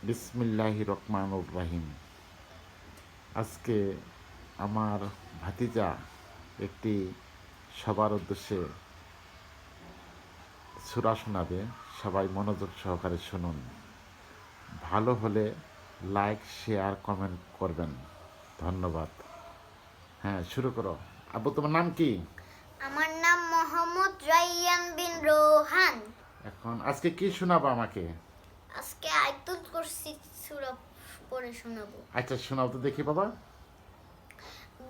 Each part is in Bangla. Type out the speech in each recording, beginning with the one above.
বিসমিল্লাহির রহমানির রহিম। আজকে আমার ভাতিজা একটি সবার উদ্দেশ্যে সূরা শোনাবে। সবাই মনোযোগ সহকারে শুনুন। ভালো হলে লাইক, শেয়ার, কমেন্ট করবেন। ধন্যবাদ। হ্যাঁ, শুরু করো। আব্বু, তোমার নাম কি? আমার নাম মোহাম্মদ রাইয়ান বিন রোহান। এখন আজকে কি শোনাবো আমাকে? আজকে আয়াতুল কুরসি সূরা পড়ে শোনাবো। আচ্ছা, শোনাও তো দেখি বাবা।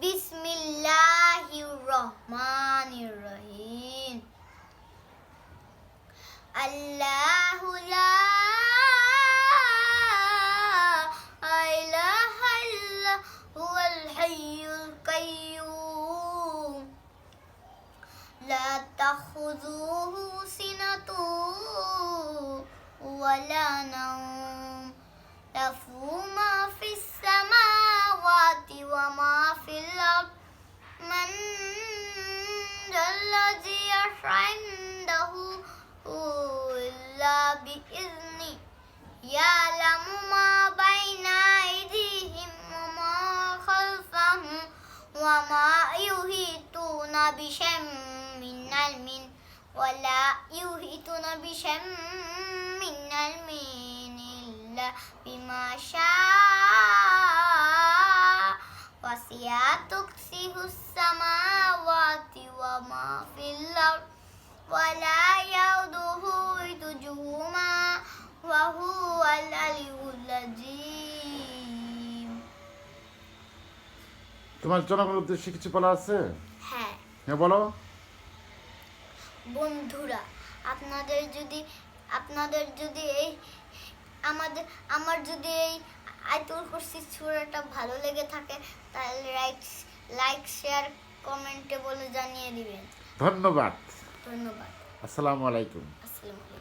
বিসমিল্লাহির রহমানির রহিম। আল্লাহু লা ইলাহা ইল্লা হুয়াল হাইয়ুল কাইয়্যুম লা তাখুযুহু সিনাতুন ওয়ালা নাওম লাহু মা ফিস সামাওয়াতি ওয়া মা ফিল আরদ মান যাল্লাযী ইয়াশফা'u ইল্লা বিইذনি ইয়ালামু মা বাইনা আইদিহিম ওয়া মা খালফাহুম ওয়া মা ইউহিতুনা বিশাই'in মিন ইলমিহি ওয়া লা ইউহিতুনা বিশাই'in মিন ইলমিহি ইল্লা বিমা শাআ ওয়াসি'a কুরসিয়ুহু সামাওয়াতি ওয়া মা ফিল আরদ ওয়া লা ইয়াউদুহু হিফযুহুমা ওয়া হুয়াল আলিয়্যুল আযীম। তোমার জনগণের উদ্দেশ্যে কিছু বলা আছে? হ্যাঁ হ্যাঁ, বলো। বন্ধুরা, আপনাদের যদি এই আমার যদি এই আয়াতুল কুরসি সূরাটা ভালো লেগে থাকে তাহলে লাইক শেয়ার কমেন্টে বলে জানিয়ে দিবেন। ধন্যবাদ। ধন্যবাদ। আসসালামু আলাইকুম। আসসালামু আলাইকুম।